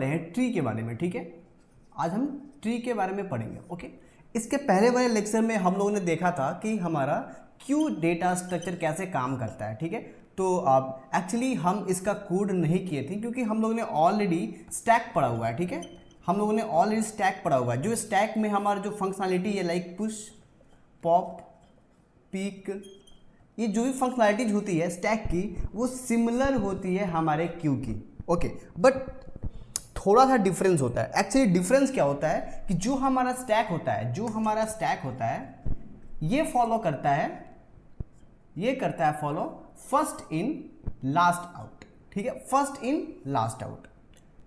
वाले हैं ट्री के बारे में, ठीक है। आज हम ट्री के बारे में पढ़ेंगे, ओके। इसके पहले वाले लेक्चर में हम लोगों ने देखा था कि हमारा क्यू डेटा स्ट्रक्चर कैसे काम करता है, ठीक है। तो अब एक्चुअली हम इसका कोड नहीं किए थे क्योंकि हम लोगों ने ऑलरेडी स्टैक पढ़ा हुआ है, ठीक है। हम लोगों ने ऑलरेडी स्टैक पढ़ा हुआ है, जो स्टैक में हमारा जो फंक्शनैलिटी है लाइक पुश, पॉप, पीक, ये जो भी फंक्शनैलिटीज होती है स्टैक की वो सिमिलर होती है हमारे क्यू की, ओके। बट थोड़ा सा डिफरेंस होता है। एक्चुअली डिफरेंस क्या होता है कि जो हमारा स्टैक होता है ये फॉलो करता है, ये करता है follow first in last out, ठीक है, first in last out.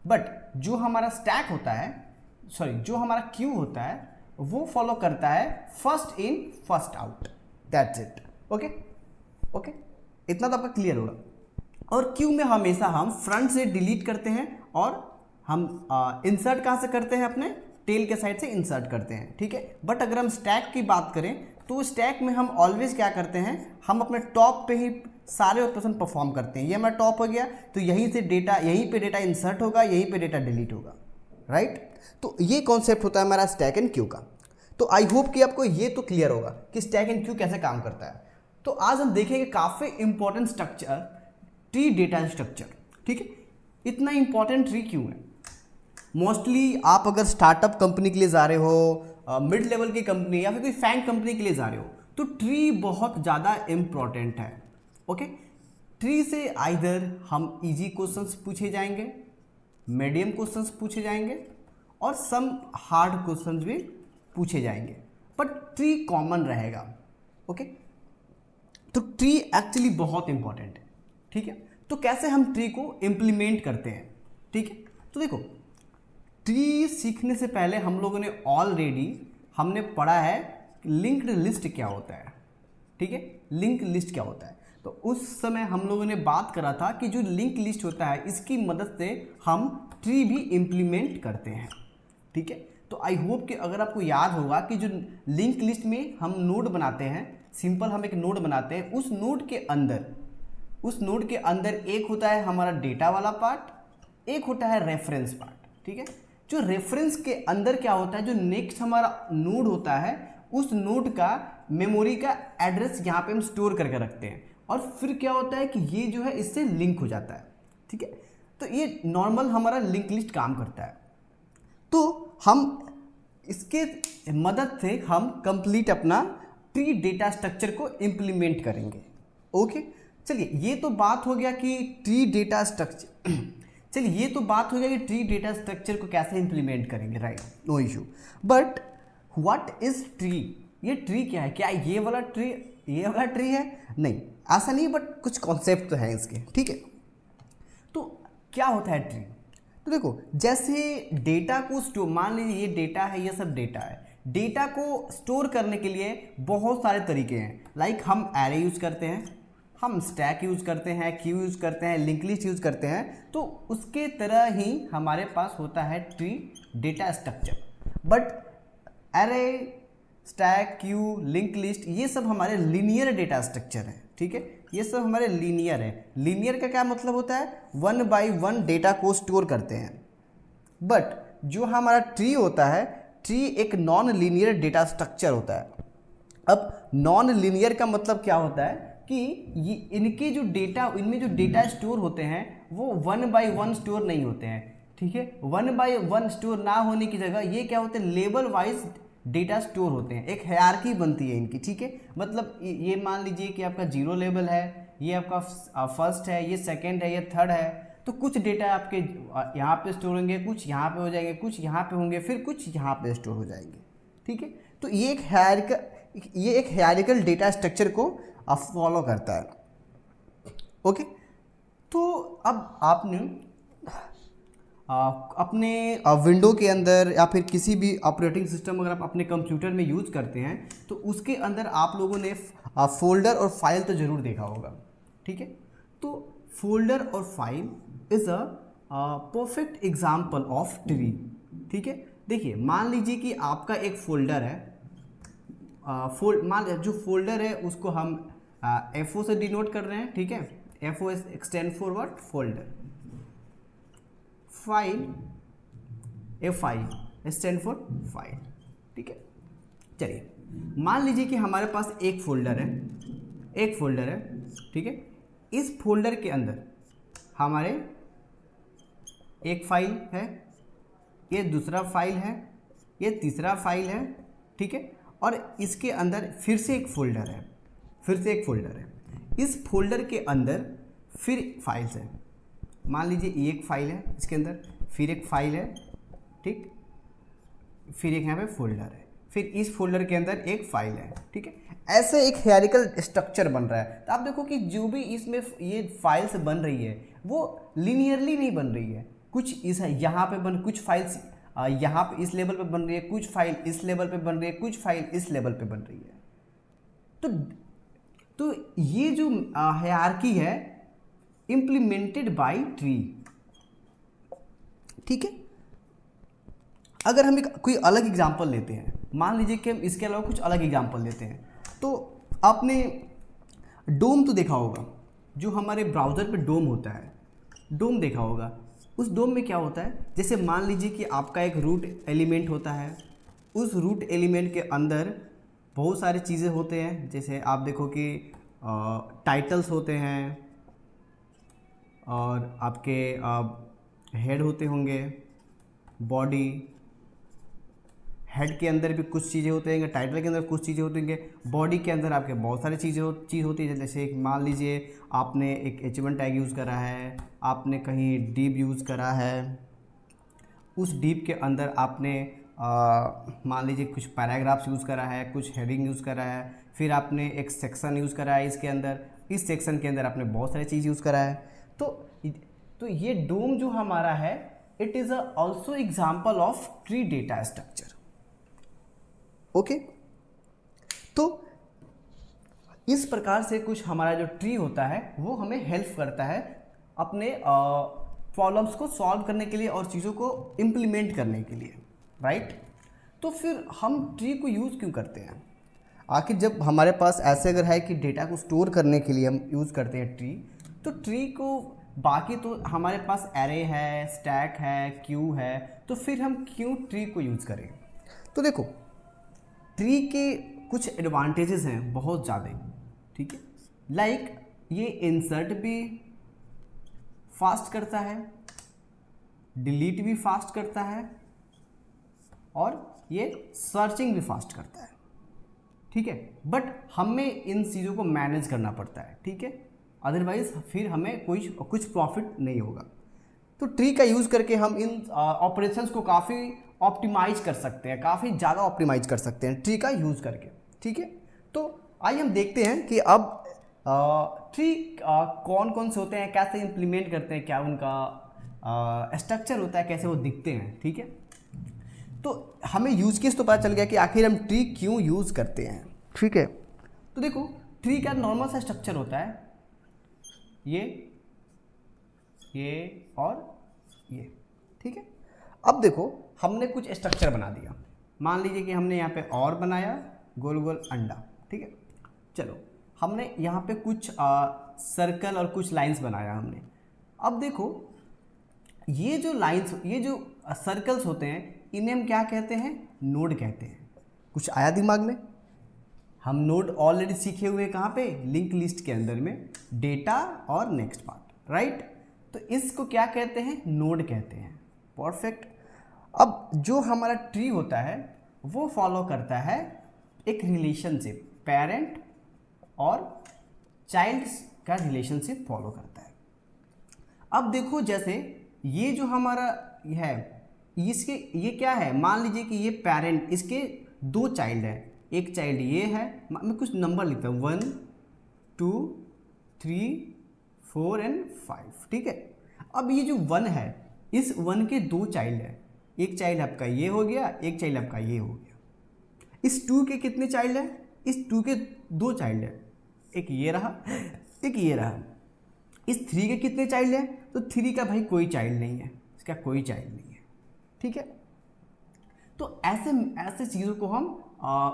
But जो हमारा स्टैक होता है, सॉरी जो हमारा क्यू होता है वो फॉलो करता है first in first out, that's it, okay okay. इतना तो आपका क्लियर होगा। और क्यू में हमेशा हम फ्रंट से डिलीट करते हैं और हम इंसर्ट कहाँ से करते हैं, अपने टेल के साइड से इंसर्ट करते हैं, ठीक है। बट अगर हम स्टैक की बात करें तो स्टैक में हम ऑलवेज क्या करते हैं, हम अपने टॉप पे ही सारे ऑपरेशन परफॉर्म करते हैं। ये हमारा टॉप हो गया तो यहीं से डेटा, यहीं पे डेटा इंसर्ट होगा, यहीं पे डेटा डिलीट होगा, राइट। तो ये कॉन्सेप्ट होता है हमारा स्टैक एंड क्यू का। तो आई होप कि आपको ये तो क्लियर होगा कि स्टैक एंड क्यू कैसे काम करता है। तो आज हम देखेंगे काफ़ी important structure, tree data structure, ठीक है। इतना इंपॉर्टेंट ट्री क्यों है? मोस्टली आप अगर स्टार्टअप कंपनी के लिए जा रहे हो, मिड लेवल की कंपनी या फिर कोई फैंग कंपनी के लिए जा रहे हो, तो ट्री बहुत ज़्यादा इंपॉर्टेंट है, ओके। ट्री से आइदर हम इजी क्वेश्चंस पूछे जाएंगे, मीडियम क्वेश्चंस पूछे जाएंगे और सम हार्ड क्वेश्चंस भी पूछे जाएंगे, बट ट्री कॉमन रहेगा, ओके। तो ट्री एक्चुअली बहुत इंपॉर्टेंट है, ठीक है। तो कैसे हम ट्री को इम्प्लीमेंट करते हैं, ठीक है। तो देखो, ट्री सीखने से पहले हम लोगों ने ऑलरेडी हमने पढ़ा है लिंक्ड लिस्ट क्या होता है, ठीक है। लिंक लिस्ट क्या होता है, तो उस समय हम लोगों ने बात करा था कि जो लिंक लिस्ट होता है इसकी मदद से हम ट्री भी इम्प्लीमेंट करते हैं, ठीक है। तो आई होप कि अगर आपको याद होगा कि जो लिंक लिस्ट में हम नोड बनाते हैं, सिंपल हम एक नोड बनाते हैं, उस नोड के अंदर एक होता है हमारा डेटा वाला पार्ट, एक होता है रेफरेंस पार्ट, ठीक है। जो रेफरेंस के अंदर क्या होता है, जो नेक्स्ट हमारा नोड होता है उस नोड का मेमोरी का एड्रेस यहाँ पे हम स्टोर करके रखते हैं और फिर क्या होता है कि ये जो है इससे लिंक हो जाता है, ठीक है। तो ये नॉर्मल हमारा लिंक लिस्ट काम करता है। तो हम इसके मदद से हम कंप्लीट अपना ट्री डेटा स्ट्रक्चर को इम्प्लीमेंट करेंगे, ओके। चलिए ये तो बात हो गया कि ट्री डेटा स्ट्रक्चर चलिए ये तो बात हो गया कि ट्री डेटा स्ट्रक्चर को कैसे इम्प्लीमेंट करेंगे, right, no issue. But what is tree? ये ट्री क्या है? क्या ये वाला ट्री है? नहीं, ऐसा नहीं, बट कुछ कॉन्सेप्ट तो है इसके, ठीक है। तो क्या होता है ट्री? तो देखो, जैसे डेटा को स्टोर, मान लीजिए ये डेटा है, ये सब डेटा है, डेटा को स्टोर करने के लिए बहुत सारे तरीके हैं। लाइक हम एरे यूज करते हैं, हम स्टैक यूज करते हैं, क्यू यूज करते हैं, लिंक लिस्ट यूज करते हैं। तो उसके तरह ही हमारे पास होता है tree data structure. But array, stack, Q, link list ये सब हमारे लीनियर डेटा स्ट्रक्चर है, ठीक है। ये सब हमारे लीनियर है। लीनियर का क्या मतलब होता है? 1 बाई 1 डेटा को स्टोर करते हैं। बट जो हमारा ट्री होता है, ट्री एक नॉन लीनियर डेटा स्ट्रक्चर होता है। अब नॉन लीनियर का मतलब क्या होता है कि ये इनके जो डेटा, इनमें जो डेटा स्टोर होते हैं वो 1 बाई 1 स्टोर नहीं होते हैं, ठीक है। 1 बाई 1 स्टोर ना होने की जगह ये क्या होते हैं, लेवल वाइज डेटा स्टोर होते हैं। एक हायरार्की बनती है इनकी, ठीक है। मतलब ये मान लीजिए कि आपका 0 लेवल है, ये आपका फर्स्ट है, ये सेकंड है, ये थर्ड है। तो कुछ डेटा आपके यहाँ पे स्टोर होंगे, कुछ यहाँ पे हो जाएंगे, कुछ यहाँ पे होंगे, फिर कुछ यहाँ पे स्टोर हो जाएंगे, ठीक है। तो ये एक हायरार्किकल डेटा स्ट्रक्चर को फॉलो करता है, ओके। तो अब आपने अपने विंडो के अंदर या फिर किसी भी ऑपरेटिंग सिस्टम अगर आप अपने कंप्यूटर में यूज़ करते हैं तो उसके अंदर आप लोगों ने फोल्डर और फाइल तो ज़रूर देखा होगा, ठीक है। तो फोल्डर और file is a perfect example of tree, ठीक है। देखिए, मान लीजिए कि आपका एक फोल्डर है, जो फोल्डर है उसको हम FO से डिनोट कर रहे हैं, ठीक है। FO stand for what? Folder. File FI stand for file, ठीक है। चलिए मान लीजिए कि हमारे पास एक फोल्डर है, ठीक है। इस फोल्डर के अंदर हमारे एक फाइल है, ये दूसरा फाइल है, ये तीसरा फाइल है, ठीक है। और इसके अंदर फिर से एक फोल्डर है, इस फोल्डर के अंदर फिर फाइल्स है। मान लीजिए एक फाइल है इसके अंदर, फिर एक फाइल है, ठीक, फिर एक यहाँ पे फोल्डर है, फिर इस फोल्डर के अंदर एक फाइल है, ठीक है। ऐसे एक हायरार्किकल स्ट्रक्चर बन रहा है। तो आप देखो कि जो भी इसमें ये फाइल्स बन रही है वो लीनियरली नहीं बन रही है। कुछ इस यहाँ पे कुछ फाइल्स यहाँ पे इस लेवल पे बन रही है, कुछ फाइल इस लेवल पे बन रही है, कुछ फाइल इस लेवल पे बन रही है। तो ये जो हायरार्की है इम्प्लीमेंटेड बाय ट्री, ठीक है। अगर हम कोई अलग एग्जांपल लेते हैं, मान लीजिए कि हम इसके अलावा कुछ अलग एग्जांपल लेते हैं, तो आपने डोम तो देखा होगा, जो हमारे ब्राउज़र पे डोम होता है, डोम देखा होगा। उस डोम में क्या होता है, जैसे मान लीजिए कि आपका एक रूट एलिमेंट होता है, उस रूट एलिमेंट के अंदर बहुत सारी चीज़ें होते हैं। जैसे आप देखो कि टाइटल्स होते हैं, और आपके हेड होते होंगे, बॉडी, हेड के अंदर भी कुछ चीज़ें होते हैं, टाइटल के अंदर कुछ चीज़ें होती हैं, बॉडी के अंदर आपके बहुत सारी चीज़ होती है। जैसे मान लीजिए आपने एक H1 टैग यूज़ करा है, आपने कहीं डिव यूज़ करा है, उस डिव के अंदर आपने मान लीजिए कुछ पैराग्राफ्स यूज़ करा है, कुछ हेडिंग यूज़ करा है, फिर आपने एक सेक्शन यूज़ करा है इसके अंदर, इस सेक्शन के अंदर आपने बहुत सारी चीज़ यूज़ करा है। तो ये डोम जो हमारा है, it is also example of tree data structure, okay. तो इस प्रकार से कुछ हमारा जो ट्री होता है वो हमें हेल्प करता है अपने प्रॉब्लम्स को सॉल्व करने के लिए और चीज़ों को इम्प्लीमेंट करने के लिए, राइट। तो फिर हम ट्री को यूज़ क्यों करते हैं? आखिर जब हमारे पास ऐसे अगर है कि डेटा को स्टोर करने के लिए हम यूज़ करते हैं ट्री, तो ट्री को बाकी तो हमारे पास एरे है, स्टैक है, क्यू है, तो फिर हम क्यों ट्री को यूज़ करें? तो देखो ट्री के कुछ एडवांटेजेस हैं बहुत ज़्यादा, ठीक है। लाइक ये इंसर्ट भी फास्ट करता है, डिलीट भी फास्ट करता है, और ये सर्चिंग भी फास्ट करता है, ठीक है। बट हमें इन चीज़ों को मैनेज करना पड़ता है, ठीक है, अदरवाइज फिर हमें कुछ प्रॉफिट नहीं होगा। तो ट्री का यूज़ करके हम इन ऑपरेशंस को काफ़ी ऑप्टिमाइज कर सकते हैं, काफ़ी ज़्यादा ऑप्टिमाइज कर सकते हैं ट्री का यूज़ करके, ठीक है। तो आइए हम देखते हैं कि अब ट्री कौन कौन से होते हैं, कैसे इम्प्लीमेंट करते हैं, क्या उनका स्ट्रक्चर होता है, कैसे वो दिखते हैं, ठीक है। तो हमें यूज केस तो पता चल गया कि आखिर हम ट्री क्यों यूज़ करते हैं, ठीक है। तो देखो ट्री का नॉर्मल सा स्ट्रक्चर होता है, ये और ये, ठीक है। अब देखो हमने कुछ स्ट्रक्चर बना दिया, मान लीजिए कि हमने यहाँ पे और बनाया गोल गोल अंडा, ठीक है। चलो हमने यहाँ पे कुछ सर्कल और कुछ लाइंस बनाया हमने। अब देखो ये जो लाइंस, ये जो सर्कल्स होते हैं, इन्हें हम क्या कहते हैं? नोड कहते हैं। कुछ आया दिमाग में? हम नोड ऑलरेडी सीखे हुए कहाँ पे? लिंक लिस्ट के अंदर में, डेटा और नेक्स्ट पार्ट, राइट। तो इसको क्या कहते हैं? नोड कहते हैं। परफेक्ट। अब जो हमारा ट्री होता है वो फॉलो करता है एक रिलेशनशिप, पेरेंट और चाइल्ड का रिलेशनशिप फॉलो करता है। अब देखो जैसे ये जो हमारा है, इसके ये क्या है? मान लीजिए कि ये पेरेंट, इसके दो चाइल्ड है, एक चाइल्ड ये है, मैं कुछ नंबर लिखता हूँ 1 2 3 4 एंड 5, ठीक है। अब ये जो 1 है, इस 1 के दो चाइल्ड है, एक चाइल्ड आपका ये हो गया, एक चाइल्ड आपका ये हो गया। इस 2 के कितने चाइल्ड है? इस 2 के दो चाइल्ड है, एक ये रहा, एक ये रहा। इस 3 के कितने चाइल्ड है? तो 3 का भाई कोई चाइल्ड नहीं है, इसका कोई चाइल्ड नहीं है, ठीक है। तो ऐसे चीज़ों को हम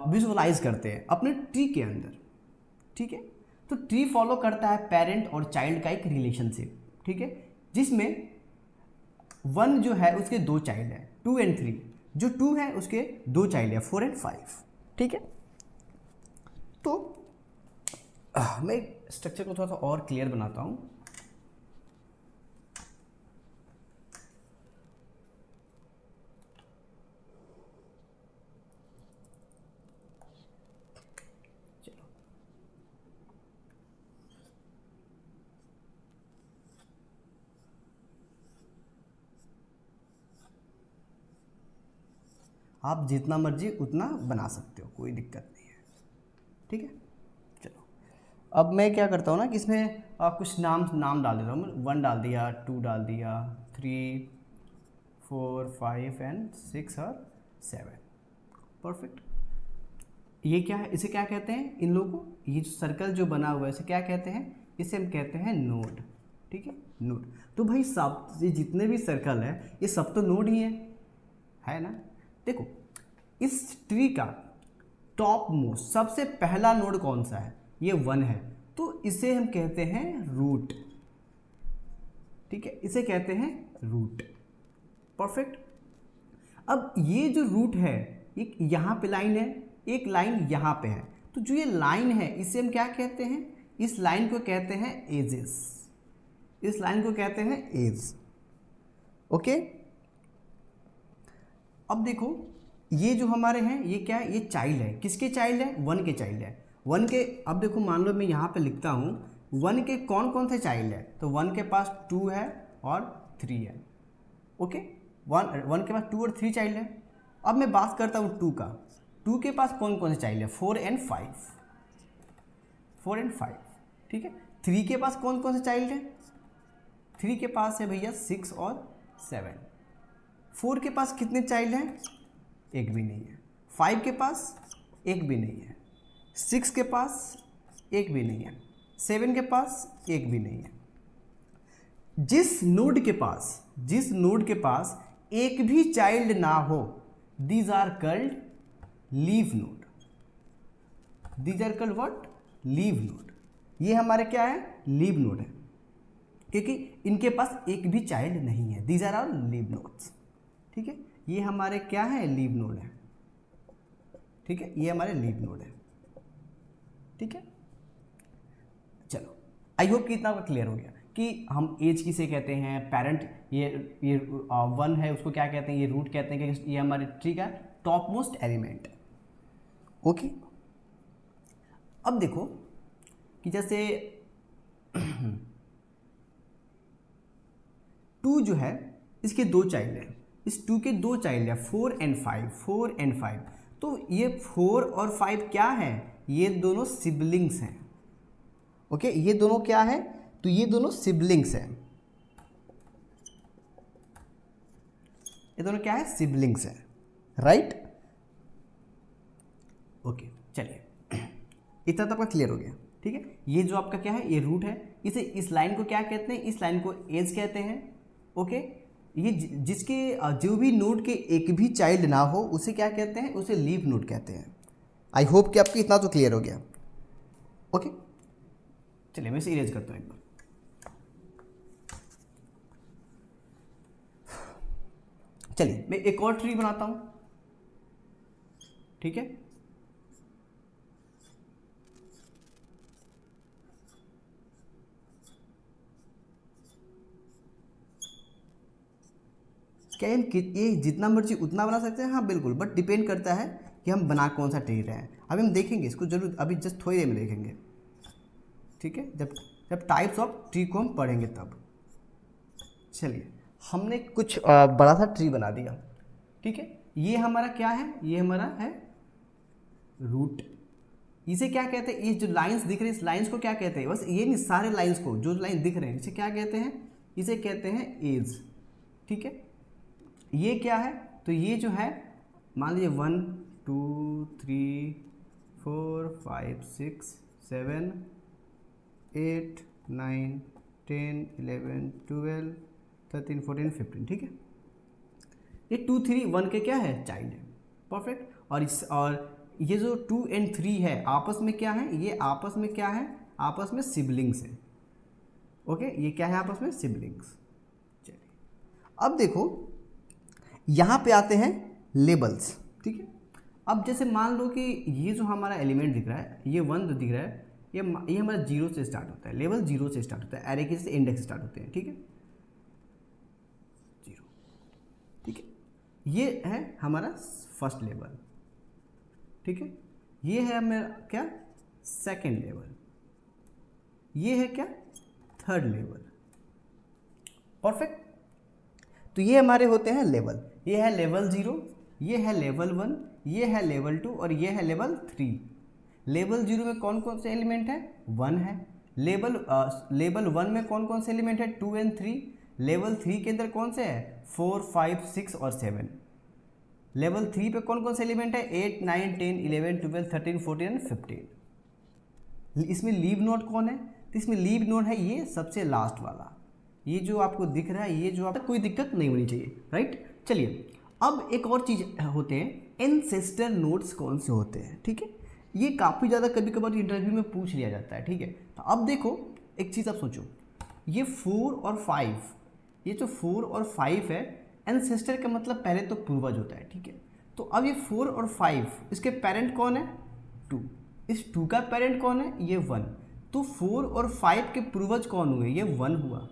विजुअलाइज करते हैं अपने ट्री के अंदर, ठीक है। तो ट्री फॉलो करता है पेरेंट और चाइल्ड का एक रिलेशनशिप, ठीक है, जिसमें 1 जो है उसके 2 चाइल्ड है, 2 एंड 3, जो 2 है उसके 2 चाइल्ड है, 4 एंड 5, ठीक है। तो मैं स्ट्रक्चर को थोड़ा सा और क्लियर बनाता हूँ। आप जितना मर्जी उतना बना सकते हो, कोई दिक्कत नहीं है, ठीक है। चलो अब मैं क्या करता हूँ ना कि इसमें कुछ नाम डाल देता हूँ। 1 डाल दिया, 2 डाल दिया, 3 4 5 एंड 6 और 7, परफेक्ट। ये क्या है, इसे क्या कहते हैं इन लोगों को, ये जो सर्कल जो बना हुआ है इसे क्या कहते हैं, इसे हम कहते हैं नोड, ठीक है, नोड। तो भाई सब ये जितने भी सर्कल है ये सब तो नोड ही है ना। देखो इस ट्री का टॉप मोस्ट सबसे पहला नोड कौन सा है, ये 1 है, तो इसे हम कहते हैं रूट, ठीक है, इसे कहते हैं रूट, परफेक्ट। अब ये जो रूट है एक यहाँ पे लाइन है, एक लाइन यहाँ पे है, तो जो ये लाइन है इसे हम क्या कहते हैं, इस लाइन को कहते हैं एजेस, इस लाइन को कहते हैं एज, ओके। अब देखो ये जो हमारे हैं ये क्या है, ये चाइल्ड है, किसके चाइल्ड है, 1 के चाइल्ड है, 1 के। अब देखो मान लो मैं यहाँ पे लिखता हूँ 1 के कौन कौन से चाइल्ड है, तो 1 के पास 2 है और 3 है, ओके। 1 के पास 2 और 3 चाइल्ड है। अब मैं बात करता हूँ 2 का, 2 के पास कौन कौन से चाइल्ड है, 4 एंड 5, 4 एंड 5, ठीक है। 3 के पास कौन कौन से चाइल्ड है, 3 के पास है भैया 6 और 7। 4 के पास कितने चाइल्ड हैं, एक भी नहीं है। 5 के पास एक भी नहीं है। 6 के पास एक भी नहीं है। 7 के पास एक भी नहीं है। जिस नोड के पास एक भी चाइल्ड ना हो, these are called leaf node, these are called what, leaf node. ये हमारे क्या है, लीव नोड है, क्योंकि इनके पास एक भी चाइल्ड नहीं है, these are are leaf nodes, ठीक है। ये हमारे क्या है, लीव नोड है, ठीक है, ये हमारे लीव नोड है, ठीक है। चलो आई होप कि इतना क्लियर हो गया कि हम एज किसे कहते हैं, पेरेंट ये 1 है उसको क्या कहते हैं, ये रूट कहते हैं, कि ये हमारे ट्री का टॉप मोस्ट एलिमेंट है, ओके। अब देखो कि जैसे 2 जो है इसके 2 चाइल्ड है, इस 2 के 2 चाइल्ड है, 4 एंड 5, 4 एंड 5। तो ये 4 और 5 क्या है, ये दोनों सिबलिंग्स हैं, ओके। ये दोनों क्या है, तो ये दोनों सिबलिंग्स हैं, ये दोनों क्या है, सिबलिंग्स हैं, राइट, ओके। चलिए इतना तो आपका क्लियर हो गया, ठीक है। ये जो आपका क्या है, ये रूट है, इसे इस लाइन को क्या कहते हैं, इस लाइन को एज कहते हैं, ओके। ये जिसके जो भी नोड के एक भी चाइल्ड ना हो उसे क्या कहते हैं, उसे लीव नोड कहते हैं। आई होप कि आपको इतना तो क्लियर हो गया, ओके। चलिए मैं इसे इरेज करता हूँ एक बार। चलिए मैं एक और ट्री बनाता हूँ, ठीक है। क्या हम ये जितना मर्जी उतना बना सकते हैं, हाँ बिल्कुल, बट डिपेंड करता है कि हम बना कौन सा ट्री रहे हैं। अभी हम देखेंगे इसको जरूर, अभी जस्ट थोड़ी देर में देखेंगे, ठीक है, जब टाइप्स ऑफ ट्री को हम पढ़ेंगे तब। चलिए हमने कुछ बड़ा सा ट्री बना दिया, ठीक है। ये हमारा क्या है, ये हमारा है रूट। इसे क्या कहते हैं, ये जो लाइंस दिख रही है इस लाइंस को क्या कहते हैं, बस ये नहीं, सारे लाइंस को जो लाइन दिख रहे हैं इसे क्या कहते हैं, इसे कहते हैं एज, ठीक है। ये क्या है, तो ये जो है मान लीजिए 1 2 3 4 5 6 7 8 9 10 11 12 13 14 15, ठीक है। ये 2 3 1 के क्या है, चाइल्ड है, परफेक्ट। और ये जो 2 एंड 3 है आपस में क्या है, ये आपस में क्या है, आपस में सिबलिंग्स है, ओके। ये क्या है, आपस में सिबलिंग्स। चलिए अब देखो यहाँ पे आते हैं लेबल्स, ठीक है। अब जैसे मान लो कि ये जो हमारा एलिमेंट दिख रहा है, ये 1 जो दिख रहा है, ये हमारा 0 से स्टार्ट होता है, लेवल 0 से स्टार्ट होता है, एरे के से इंडेक्स स्टार्ट होते हैं, ठीक है, 0, ठीक है। ये है हमारा फर्स्ट लेवल, ठीक है। ये है हमारा क्या, सेकेंड लेवल, ये है क्या, थर्ड लेवल। परफेक्ट। तो ये हमारे होते हैं लेवल, ये है लेवल 0, ये है लेवल 1, ये है लेवल 2 और ये है लेवल 3। लेवल 0 में कौन कौन से एलिमेंट है, 1 है। लेवल 1 में कौन कौन से एलिमेंट है, 2 एंड 3। लेवल 3 के अंदर कौन से है, 4, 5, 6 और 7। लेवल 3 पे कौन कौन से एलिमेंट है, 8, 9, 10, 11, 12, 13, 14 एंड 15। इसमें लीव नोड कौन है, तो इसमें लीव नोड है ये सबसे लास्ट वाला, ये जो आपको दिख रहा है, ये जो आपको कोई दिक्कत नहीं होनी चाहिए, राइट। चलिए अब एक और चीज़ होते हैं, एंसेस्टर नोड्स कौन से होते हैं, ठीक है। ये काफ़ी ज़्यादा कभी कभार इंटरव्यू में पूछ लिया जाता है, ठीक है। तो अब देखो एक चीज़ आप सोचो, ये 4 और 5, ये जो 4 और 5 है, एंसेस्टर का मतलब पहले तो पूर्वज होता है, ठीक है। तो अब ये 4 और 5, इसके पेरेंट कौन है, 2, इस 2 का पेरेंट कौन है, ये 1। तो 4 और 5 के पूर्वज कौन हुए, ये 1 हुआ,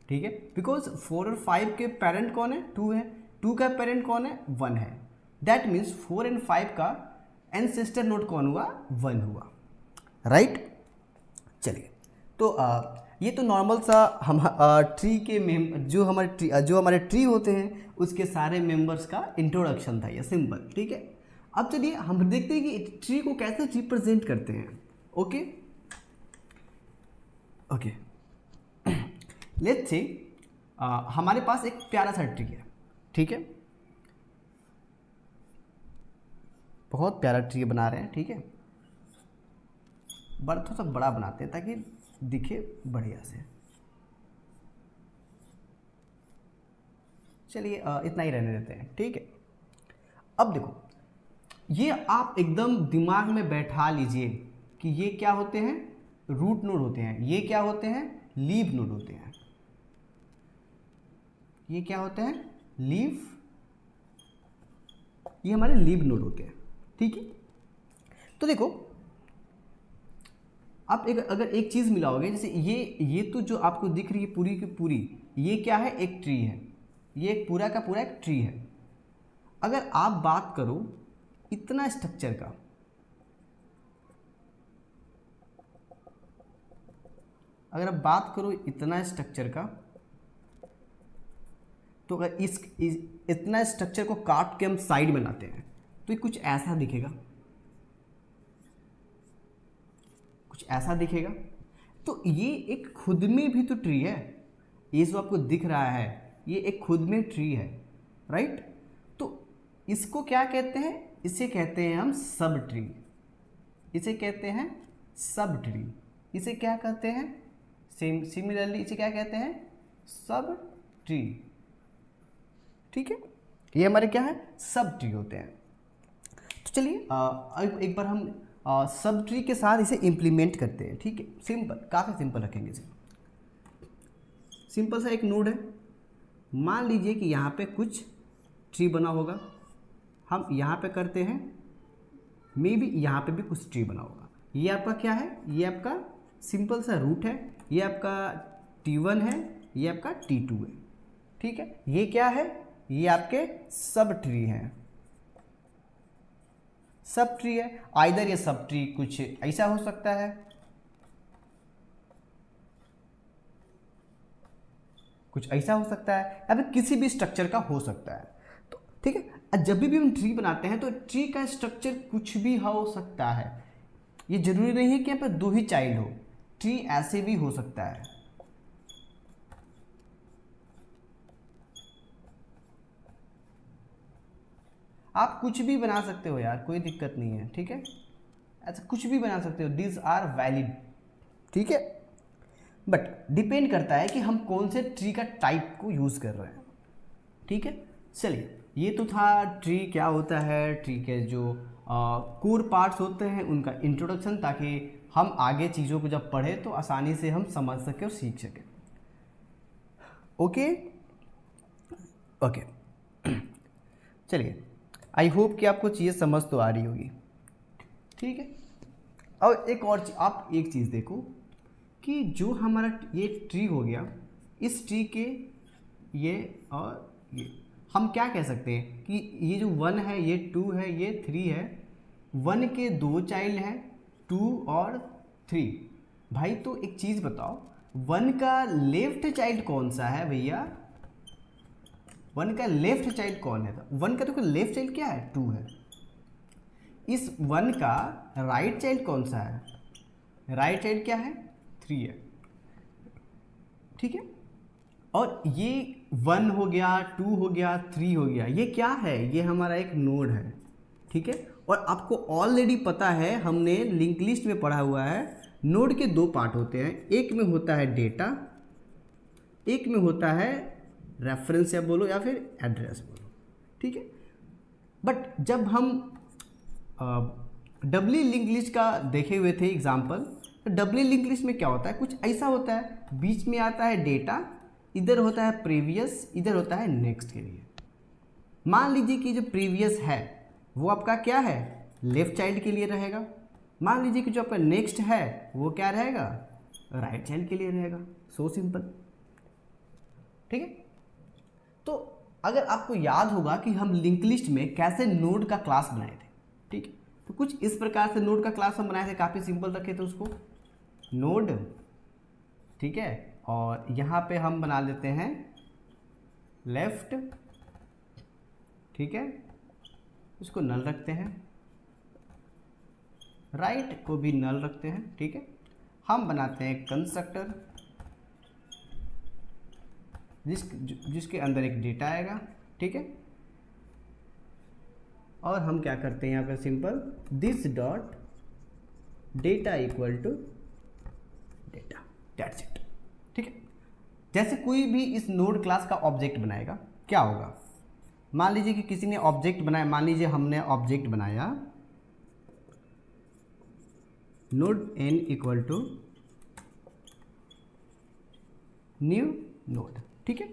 ठीक है। बिकॉज 4 और 5 के पेरेंट कौन है, 2 है, 2 का पेरेंट कौन है, 1 है। दैट मीन्स 4 एंड 5 का एंसेस्टर नोड कौन हुआ, 1 हुआ, राइट। चलिए तो ये तो नॉर्मल सा हम ट्री के जो हमारे ट्री होते हैं उसके सारे मेंबर्स का इंट्रोडक्शन था, ये सिंपल, ठीक है। अब चलिए हम देखते हैं कि ट्री को कैसे रिप्रेजेंट करते हैं। ओके ओके, लेट्स से हमारे पास एक प्यारा सा ट्री है, ठीक है, बहुत प्यारा ट्री बना रहे हैं, ठीक है। थोड़ा सा बड़ा बनाते हैं ताकि दिखे बढ़िया से। चलिए इतना ही रहने देते हैं, ठीक है। अब देखो ये आप एकदम दिमाग में बैठा लीजिए कि ये क्या होते हैं, रूट नोड होते हैं, ये क्या होते हैं, लीफ नोड होते हैं। ये क्या होते हैं, लीफ, ये हमारे लीफ नोड होते हैं, ठीक है। तो देखो आप अगर एक चीज़ मिलाओगे, जैसे ये तो जो आपको दिख रही है पूरी की पूरी, ये क्या है, एक ट्री है, ये एक पूरा का पूरा एक ट्री है। अगर आप बात करो इतना स्ट्रक्चर का, अगर आप बात करो इतना स्ट्रक्चर का, तो अगर इतना स्ट्रक्चर को काट के हम साइड में लाते हैं तो ये कुछ ऐसा दिखेगा, कुछ ऐसा दिखेगा। तो ये एक खुद में भी तो ट्री है, ये जो आपको दिख रहा है ये एक खुद में ट्री है, राइट। तो इसको क्या कहते हैं, इसे कहते हैं हम सब ट्री, इसे कहते हैं सब ट्री, इसे क्या कहते हैं, सिमिलरली इसे क्या कहते हैं, सब ट्री, ठीक है। ये हमारे क्या है, सब ट्री होते हैं। तो चलिए एक बार हम सब ट्री के साथ इसे इम्प्लीमेंट करते हैं, ठीक है। सिंपल, काफ़ी सिंपल रखेंगे इसे। सिंपल सा एक नोड है, मान लीजिए कि यहाँ पे कुछ ट्री बना होगा, हम यहाँ पे करते हैं, मे बी यहाँ पे भी कुछ ट्री बना होगा। ये आपका क्या है, ये आपका सिंपल सा रूट है, ये आपका T1 है, ये आपका T2 है, ठीक है। ये क्या है, ये आपके सब ट्री हैं, सब ट्री है। आइदर ये सब ट्री कुछ ऐसा हो सकता है, कुछ ऐसा हो सकता है, या फिर किसी भी स्ट्रक्चर का हो सकता है, तो ठीक है। जब भी हम ट्री बनाते हैं तो ट्री का स्ट्रक्चर कुछ भी हो सकता है, ये जरूरी नहीं है कि यहाँ पर 2 ही चाइल्ड हो, ट्री ऐसे भी हो सकता है। आप कुछ भी बना सकते हो यार, कोई दिक्कत नहीं है, ठीक है, ऐसा कुछ भी बना सकते हो, दिस आर वैलिड, ठीक है। बट डिपेंड करता है कि हम कौन से ट्री का टाइप को यूज़ कर रहे हैं, ठीक है। चलिए ये तो था ट्री क्या होता है, ट्री के जो कोर पार्ट्स होते हैं उनका इंट्रोडक्शन, ताकि हम आगे चीज़ों को जब पढ़ें तो आसानी से हम समझ सकें और सीख सकें। ओके ओके चलिए, आई होप कि आपको चीज़ें समझ तो आ रही होगी, ठीक है। और एक और आप एक चीज़ देखो कि जो हमारा ये ट्री हो गया, इस ट्री के ये और ये हम क्या कह सकते हैं कि ये जो 1 है, ये 2 है, ये 3 है। 1 के 2 चाइल्ड हैं, 2 और 3। भाई तो एक चीज़ बताओ, 1 का लेफ्ट चाइल्ड कौन सा है भैया? 1 का लेफ्ट चाइल्ड कौन है? 1 का तो लेफ्ट चाइल्ड क्या है? 2 है। इस 1 का राइट चाइल्ड कौन सा है? राइट चाइल्ड क्या है? 3 है, ठीक है। और ये 1 हो गया, 2 हो गया, 3 हो गया, ये क्या है? ये हमारा एक नोड है, ठीक है। और आपको ऑलरेडी पता है, हमने लिंक लिस्ट में पढ़ा हुआ है, नोड के 2 पार्ट होते हैं। एक में होता है डेटा, एक में होता है रेफरेंस या बोलो या फिर एड्रेस बोलो, ठीक है। बट जब हम डब्ली लिंक लिस्ट का देखे हुए थे एग्जाम्पल, तो डब्ली लिंक लिस्ट में क्या होता है? कुछ ऐसा होता है, बीच में आता है डेटा, इधर होता है प्रीवियस, इधर होता है नेक्स्ट के लिए। मान लीजिए कि जो प्रीवियस है वो आपका क्या है? लेफ्ट चाइल्ड के लिए रहेगा। मान लीजिए कि जो आपका नेक्स्ट है वो क्या रहेगा? राइट चाइल्ड के लिए रहेगा। सो सिंपल, ठीक है। तो अगर आपको याद होगा कि हम लिंक लिस्ट में कैसे नोड का क्लास बनाए थे, ठीक है, तो कुछ इस प्रकार से नोड का क्लास हम बनाए थे, काफ़ी सिंपल रखे थे उसको, नोड, ठीक है। और यहाँ पे हम बना लेते हैं लेफ्ट, ठीक है, इसको नल रखते हैं, राइट को भी नल रखते हैं, ठीक है। हम बनाते हैं कंस्ट्रक्टर जिसके अंदर एक डेटा आएगा, ठीक है। और हम क्या करते हैं यहाँ पर simple this dot data equal to data, that's it, ठीक है। जैसे कोई भी इस नोड क्लास का ऑब्जेक्ट बनाएगा, क्या होगा? मान लीजिए कि किसी ने ऑब्जेक्ट बनाया, मान लीजिए हमने ऑब्जेक्ट बनाया node n equal to new node, ठीक है।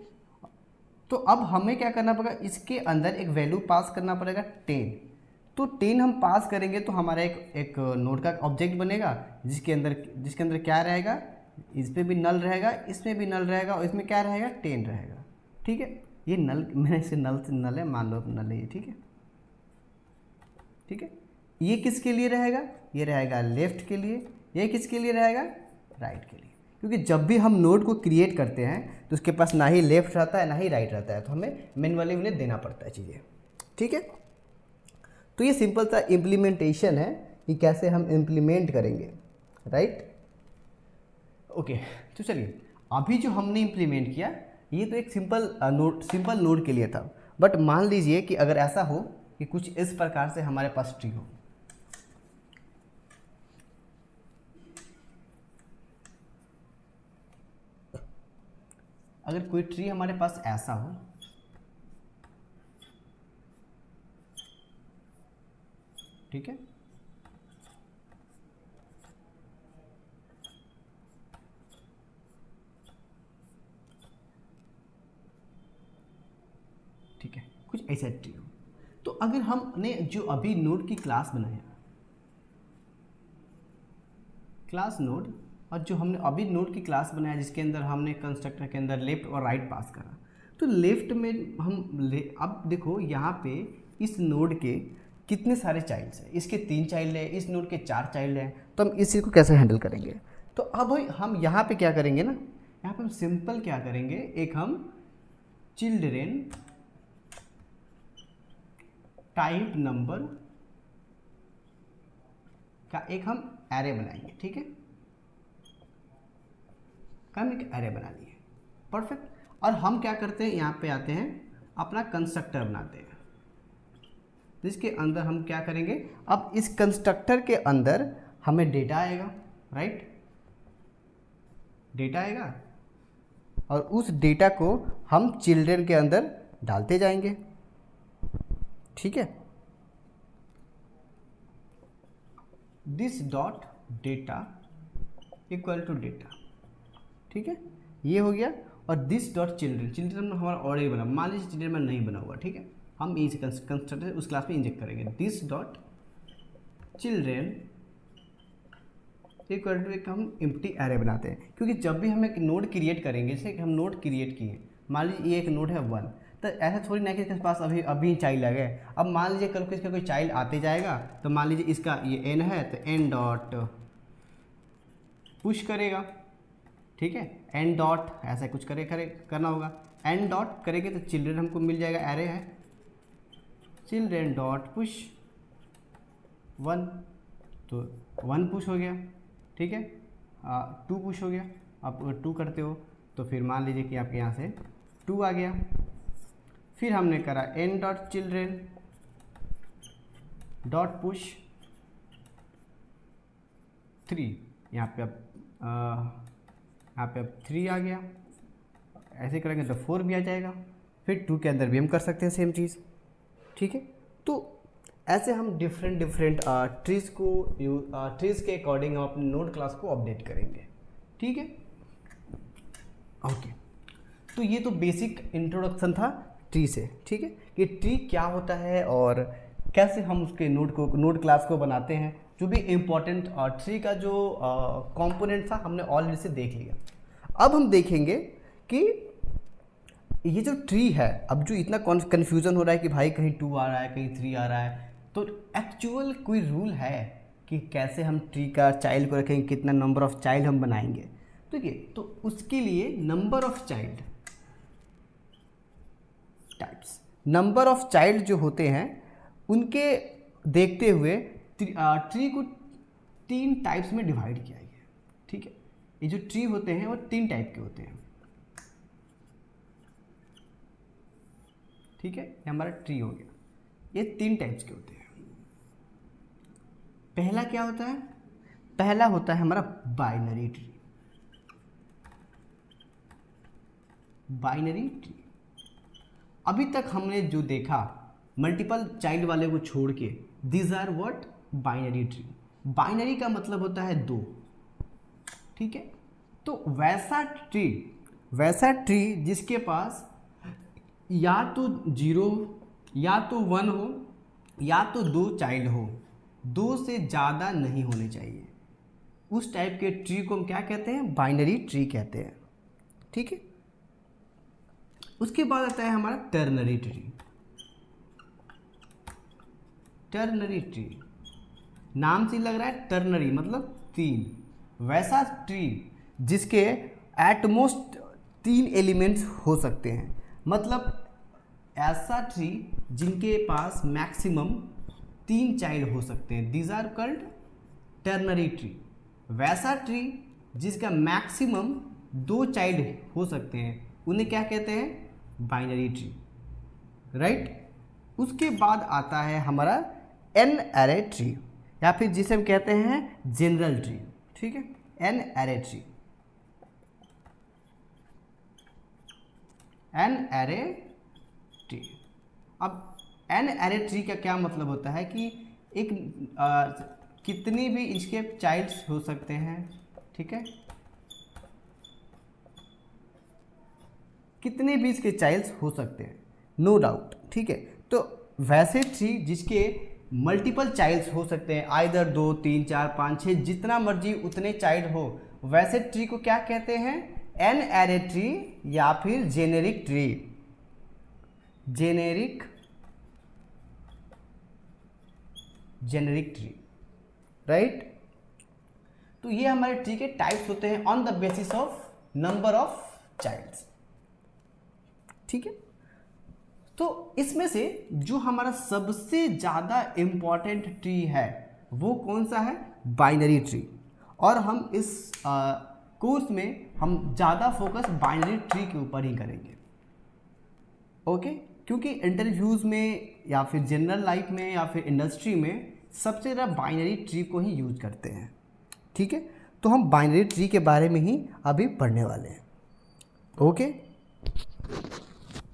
तो अब हमें क्या करना पड़ेगा? इसके अंदर एक वैल्यू पास करना पड़ेगा 10। तो 10 हम पास करेंगे तो हमारा एक नोड का ऑब्जेक्ट बनेगा जिसके अंदर क्या रहेगा? इस पे भी नल रहेगा, इसमें भी नल रहेगा, और इसमें क्या रहेगा? 10 रहेगा, ठीक है। ये नल, मैंने इसे नल से नल है मान लो, नल है ये, ठीक है, ठीक है। ये किसके लिए रहेगा? ये रहेगा लेफ्ट के लिए। ये किसके लिए रहेगा? राइट के लिए। क्योंकि जब भी हम नोड को क्रिएट करते हैं तो उसके पास ना ही लेफ्ट रहता है ना ही राइट रहता है, तो हमें मैन्युअली उन्हें देना पड़ता है चीज़ें, ठीक है। तो ये सिंपल सा इम्प्लीमेंटेशन है कि कैसे हम इम्प्लीमेंट करेंगे, राइट। ओके, तो चलिए, अभी जो हमने इम्प्लीमेंट किया ये तो एक सिंपल नोड के लिए था। बट मान लीजिए कि अगर ऐसा हो कि कुछ इस प्रकार से हमारे पास ट्री हो, अगर कोई ट्री हमारे पास ऐसा हो, ठीक है, ठीक है, कुछ ऐसा ट्री हो, तो अगर हमने जो अभी नोड की क्लास बनाया, क्लास नोड, और जो हमने अभी नोड की क्लास बनाया जिसके अंदर हमने कंस्ट्रक्टर के अंदर लेफ्ट और राइट पास करा, तो लेफ्ट में अब देखो यहाँ पे इस नोड के कितने सारे चाइल्ड्स हैं? इसके 3 चाइल्ड हैं, इस नोड के 4 चाइल्ड हैं, तो हम इस चीज़ को कैसे हैंडल करेंगे? तो अब हम यहाँ पे क्या करेंगे ना, यहाँ पे हम सिंपल क्या करेंगे, एक हम चिल्ड्रेन टाइप नंबर का एक हम एरे बनाएंगे, ठीक है, हम एक एरे बना लिए, परफेक्ट। और हम क्या करते हैं, यहाँ पे आते हैं, अपना कंस्ट्रक्टर बनाते हैं जिसके अंदर हम क्या करेंगे, अब इस कंस्ट्रक्टर के अंदर हमें डेटा आएगा, राइट, डेटा आएगा, और उस डेटा को हम चिल्ड्रन के अंदर डालते जाएंगे, ठीक है। This dot data equal to data, ठीक है, ये हो गया। और दिस डॉट चिल्ड्रन, चिल्ड्रन हमारा ऑलरेडी बना, मान लीजिए चिल्ड्रन में नहीं बना हुआ, ठीक है, हम इसे कंस्ट्रक्टर उस क्लास में इंजेक्ट करेंगे। This dot children equal to एक हम एम्प्टी एरे बनाते हैं, क्योंकि जब भी हम एक नोड क्रिएट करेंगे, जैसे कि हम नोड क्रिएट किए, मान लीजिए ये एक नोड है 1, तो ऐसा थोड़ी ना कि इसके पास अभी चाइल्ड आ गए। अब मान लीजिए कल को इसका कोई चाइल्ड आते जाएगा, तो मान लीजिए इसका ये n है, तो n डॉट पुश करेगा, ठीक है, n डॉट ऐसा कुछ करना होगा, n डॉट करेंगे तो चिल्ड्रन हमको मिल जाएगा, एरे है चिल्ड्रन डॉट पुश 1, तो 1 पुश हो गया, ठीक है, 2 पुश हो गया। आप अगर 2 करते हो तो फिर मान लीजिए कि आपके यहाँ से 2 आ गया। फिर हमने करा n dot children dot push 3, यहाँ पे अब 3 आ गया, ऐसे करेंगे तो 4 भी आ जाएगा। फिर 2 के अंदर भी हम कर सकते हैं सेम चीज़, ठीक है। तो ऐसे हम डिफरेंट ट्रीज़ को ट्रीज़ के अकॉर्डिंग हम अपने नोड क्लास को अपडेट करेंगे, ठीक है, ओके। तो ये तो बेसिक इंट्रोडक्शन था ट्री से, ठीक है, कि ट्री क्या होता है और कैसे हम उसके नोड क्लास को बनाते हैं। जो भी इम्पोर्टेंट ट्री का जो कंपोनेंट था हमने ऑलरेडी से देख लिया। अब हम देखेंगे कि ये जो ट्री है, अब जो इतना कन्फ्यूज़न हो रहा है कि भाई कहीं 2 आ रहा है कहीं 3 आ रहा है, तो एक्चुअल कोई रूल है कि कैसे हम ट्री का चाइल्ड को रखेंगे, कितना नंबर ऑफ चाइल्ड हम बनाएंगे, ठीक है। तो उसके लिए number of child types, number of child जो होते हैं उनके देखते हुए ट्री को 3 टाइप्स में डिवाइड किया गया, ठीक है। ये जो ट्री होते हैं वो 3 टाइप के होते हैं, ठीक है, ये हमारा ट्री हो गया। ये 3 टाइप्स के होते हैं। पहला क्या होता है? पहला होता है हमारा बाइनरी ट्री। बाइनरी ट्री अभी तक हमने जो देखा मल्टीपल चाइल्ड वाले को छोड़ के, these are what? Binary tree. Binary का मतलब होता है 2, ठीक है। तो वैसा ट्री जिसके पास या तो 0 या तो 1 हो या तो 2 चाइल्ड हो, 2 से ज़्यादा नहीं होने चाहिए, उस टाइप के ट्री को हम क्या कहते हैं? बाइनरी ट्री कहते हैं, ठीक है। उसके बाद आता है हमारा टर्नरी ट्री। टर्नरी ट्री नाम से लग रहा है, टर्नरी मतलब 3। वैसा ट्री जिसके एटमोस्ट 3 एलिमेंट्स हो सकते हैं, मतलब ऐसा ट्री जिनके पास मैक्सिमम 3 चाइल्ड हो सकते हैं, these are called ternary tree. वैसा ट्री जिसका मैक्सिमम 2 चाइल्ड हो सकते हैं, उन्हें क्या कहते हैं? Binary tree, right. उसके बाद आता है हमारा एन एरे ट्री, या फिर जिसे हम कहते हैं जनरल ट्री, ठीक है, an array tree. An array tree, अब एन एरे ट्री का क्या मतलब होता है कि एक कितनी भी इसके चाइल्ड्स हो सकते हैं, ठीक है, कितने भी इसके चाइल्ड्स हो सकते हैं, नो डाउट, ठीक है। तो वैसे ट्री जिसके मल्टीपल चाइल्ड्स हो सकते हैं, आइदर 2, 3, 4, 5, 6, जितना मर्जी उतने चाइल्ड हो, वैसे ट्री को क्या कहते हैं? एन एरे ट्री या फिर generic tree. Generic tree, right. तो ये हमारे ट्री के टाइप्स होते हैं on the basis of number of childs, ठीक है। तो इसमें से जो हमारा सबसे ज़्यादा इम्पॉर्टेंट ट्री है वो कौन सा है? Binary tree. और हम इस कोर्स में हम ज़्यादा फोकस बाइनरी ट्री के ऊपर ही करेंगे, ओके। क्योंकि इंटरव्यूज़ में या फिर जनरल लाइफ में या फिर इंडस्ट्री में सबसे ज़्यादा बाइनरी ट्री को ही यूज करते हैं, ठीक है। तो हम बाइनरी ट्री के बारे में ही अभी पढ़ने वाले हैं, ओके।